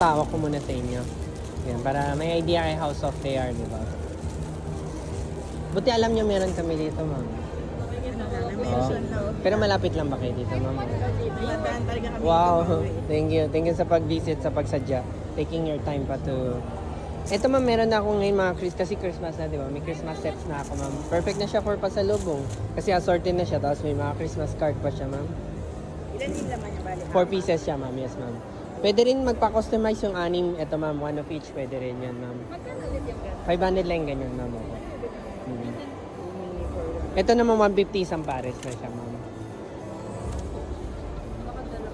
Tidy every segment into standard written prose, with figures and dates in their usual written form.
Tawag ko muna sa inyo. Yan, para may idea kay House of they are, di ba? Buti alam nyo meron kami dito, ma'am. Oh. Pero malapit lang ba kayo dito, ma'am? Wow, thank you. Thank you sa pag-visit, sa pagsadya. Taking your time pa to... Ito, ma'am, meron na ako ngayon mga kasi Christmas na, di ba? May Christmas sets na ako, ma'am. Perfect na siya for pasalubong. Kasi assorted na siya, tapos may mga Christmas card pa siya, ma'am. Ilan yung laman niya, bali? 4 pieces siya, ma'am. Yes, ma'am. Pwede rin magpa-customize yung anim. Ito, ma'am. One of each. Pwede rin yan, ma'am. Magkano ulit yung gano'n? 500 lang ganyan, ma'am. Ako. Ito naman 150 isang pares na siya, ma'am.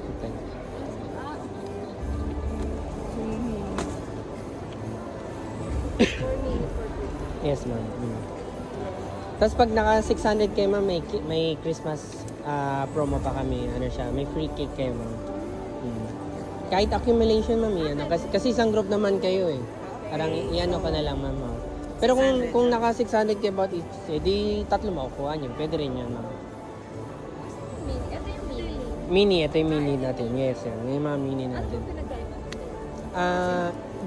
Ito. Yes, ma'am. Tapos pag naka 600 kayo, ma'am, may Christmas promo pa kami. Ano siya, may free cake kayo, ma'am. Kahit accumulation, ma'am, yan. Kasi isang group naman kayo, eh. Parang iano ko na lang, ma'am. Oh. Pero kung naka 600 kayo about each, di tatlo makukuha niyo. Pwede rin yan, ma'am. Ito yung mini. Mini, ito yung mini natin. Yes, yan. Yung mga mini natin.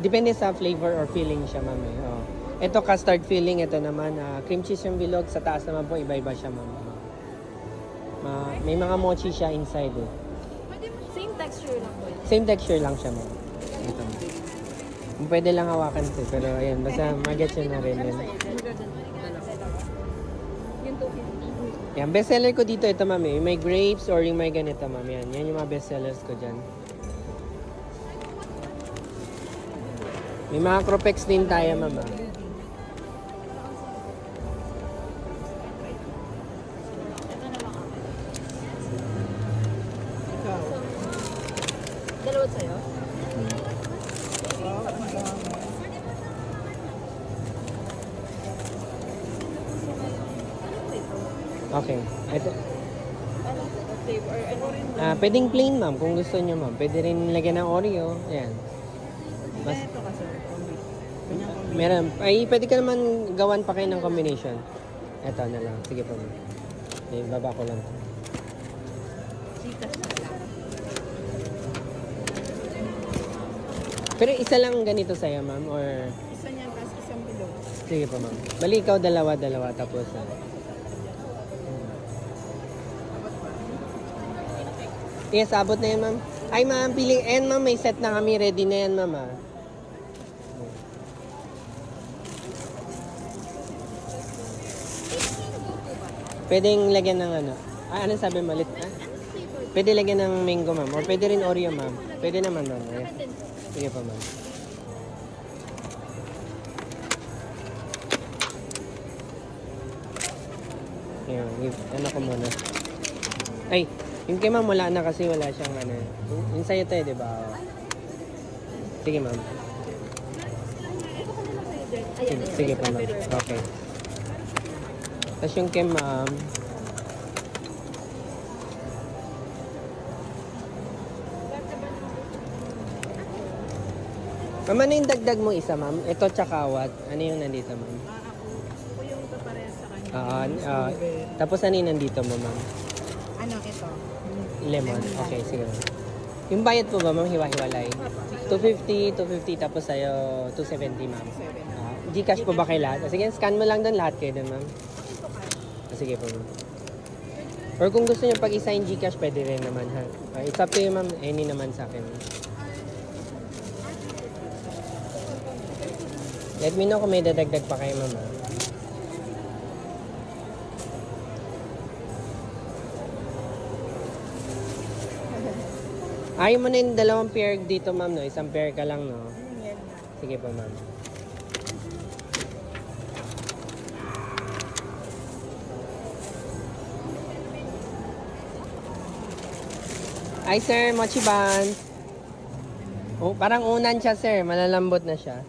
Depende sa flavor or filling siya, ma'am. Eh. Oh. Ito custard filling, ito naman cream cheese yung bilog. Sa taas naman po, iba-iba siya, ma'am. May mga mochi siya inside, eh. Same texture lang po yun. Same texture lang siya, ma'am. Ito. Pwede lang hawakan ito, pero ayan, basta mag-get yun na rin. Yan. Yung 250. Yan, bestseller ko dito, ito, ma'am. Eh. May grapes or yung may ganito, ma'am. Yan yung mga bestsellers ko dyan. May mga cropex din tayo, ma'am. Dalawa sa'yo? Okay. Ito. Flavor? Ano rin? Pwedeng plain, ma'am, kung gusto nyo, ma'am. Pwede rin lagyan ng Oreo. Ayan. Mas, Ito ka, sir. meron. Ay, pwede ka naman gawan pa kayo ng combination. Ito na lang. Sige po, ma'am. Okay, baba ko lang. Chikas na lang. Pero isa lang ganito sa'yo, ma'am, or... Isa niya, tapos isang bilog. Sige po, ma'am. Bali, ikaw dalawa, tapos... Yes, abot na yan, ma'am. Ay, ma'am, piling... And, ma'am, may set na kami. Ready na yan, ma'am, ah. Pwedeng lagyan ng ano? Ano sabi mo? Pwede lagyan ng mango, ma'am. Or pwede rin Oreo, ma'am. Pwede naman, ma'am. Sige pa, ma'am. Yun, ano ko muna. Ay, yung kay ma'am wala na kasi wala siyang ano. Yung sa'yo to, di ba? Sige, ma'am. Sige pa, ma'am. Okay. Tapos yung kay ma'am, ma'am, ano yung dagdag mo isa, ma'am? Ito tsakawat. Ano yung nandito, ma'am? Ako yung kaparehas sa kanya. Tapos ano yung nandito mo, ma'am? Ano, ito? Lemon. Okay, sige, ma'am. Yung bayad po ba, ma'am? Hiwa-hiwalay? 250, tapos sa'yo 270, ma'am. Gcash po ba kay lahat? Sige, scan mo lang doon lahat kayo doon, ma'am. Sige po, ma'am. Or kung gusto niyo pag isa-sign Gcash, pwede rin naman, ha? It's up to you, ma'am. Any naman sa akin. Let me know kung may dadagdag pa kayo, ma'am. Ayaw mo na yung dalawang pair dito, ma'am, no? Isang pair ka lang, no? Sige po, ma'am. Ay, sir, mochi buns. Oh, parang unan siya, sir. Malalambot na siya.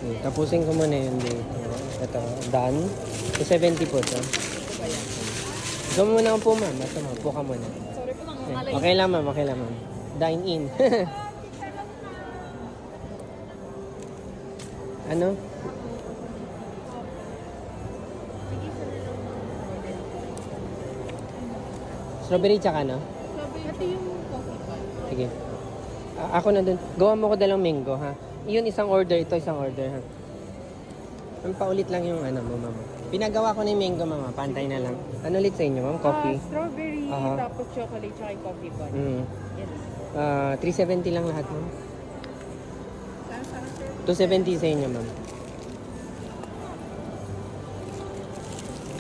Okay, tapusin ko muna yun dito. Ito, done. 270 po ito. Ikaw muna po, ma'am. Basta ma'am, po ka muna. Sorry po lang, Okay lang, ma'am. Okay lang, ma'am. Dine in. Ano? Sige, isa na lang. Strawberry tsaka ano? Ito yung coffee pot. Sige. Ako na dun. Gawa mo ko dalang mango, ha? Yun, isang order. Ito, isang order, ha? Ang paulit lang yung ano mo, mama. Pinagawa ko na yung mango, mama. Pantay na lang. Ano ulit sa inyo, ma'am? Coffee? Strawberry, Aha. tapos chocolate, tsaka yung coffee pot. Mm. Yan. 370 lang lahat, ma'am. Saan, sir? 270 sa inyo, ma'am.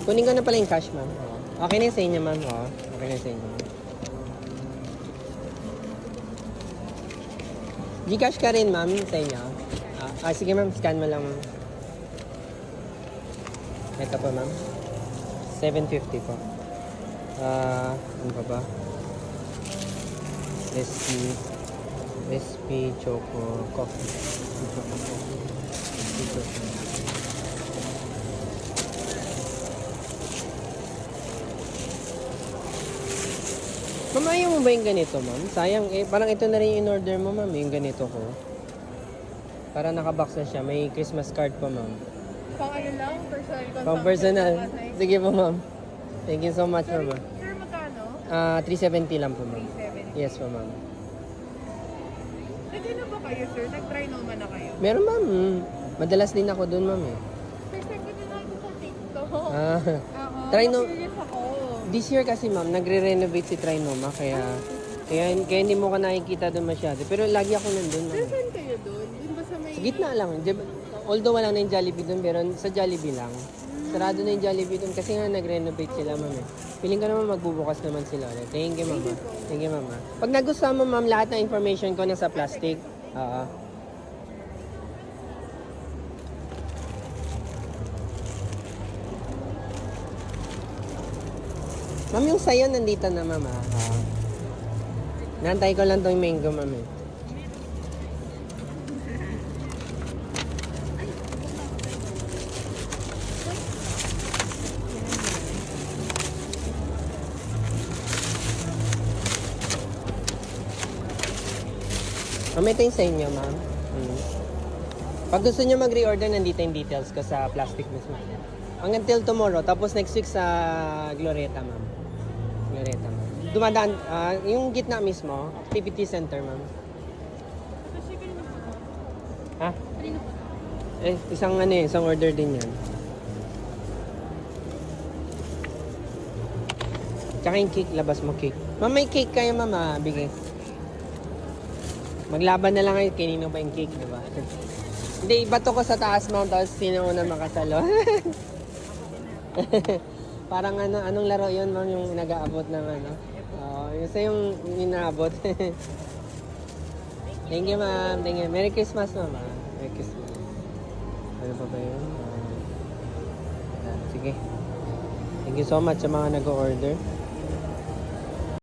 Kunin ko na pala yung cash, ma'am. Oo. Okay na yung sa inyo, ma'am. Oo. Okay na yung sa inyo, ma'am. Gcash ka rin, ma'am, sa inyo. Sige, ma'am. Scan mo lang, ma'am. Ito po, ma'am. 750 po. Ano pa ba? SP Choco Coffee. Choco Coffee. SP Choco. Ma'am, ayaw mo ba yung ganito, ma'am? Sayang, parang ito na rin yung in-order mo, ma'am, yung ganito ko. Para nakabox na siya. May Christmas card pa, ma'am. Pang ano lang, personal consumption. Pang personal. lang kasi. Sige po, ma'am. Thank you so much, Sir, ma'am. sir, magkano? 370 lang po, ma'am. 370. Yes po, ma'am. Nag-ano ba kayo, sir? Nag-try naman na kayo? Meron, ma'am. Madalas din ako dun, ma'am, eh. First time ko din ako sa TikTok. Ah. Oo, Try no- na-curious ako. This year kasi, ma'am, nagre-renovate si Trinoma, kaya hindi mo ka nakikita doon masyado. Pero lagi ako nandun, ma'am. Sir, saan kayo doon? Doon ba sa may... Sa gitna lang. Although wala na yung Jollibee doon, pero sa Jollibee lang. Sarado na yung Jollibee doon kasi nga nag-renovate sila, ma'am. Feeling ko naman magbubukas naman sila ulit. Thank you, ma'am. Thank you, ma'am. Pag nagustuhan mo, ma'am, lahat ng information ko nasa plastic. Oo. Ma'am, yung sayo nandito na, ma'am. Nantay ko lang tong mango, ma'am. Ma'am, ito yung sa inyo, ma'am. Pag gusto nyo mag-reorder, nandito yung details ko sa plastic mismo. Until tomorrow. Tapos next week sa Glorieta, ma'am. Glorieta, ma'am. Dumadaan, yung gitna mismo, activity center, ma'am. Ha? Isang order din yan. Tsaka yung cake, labas mo cake. Ma'am, may cake kayo, ma'am, bigay. Maglaban na lang kayo, kanino ba yung cake, diba? Hindi, ibato ko sa taas, ma'am, tapos sino una makasalo. Parang anong laro yun, ma'am, yung nag-aabot ng ano? Isa yung inaabot. Thank you, ma'am. Thank you. Merry Christmas, ma'am. Merry Christmas. Ano pa ba yun? Sige. Thank you so much sa mga nag-order.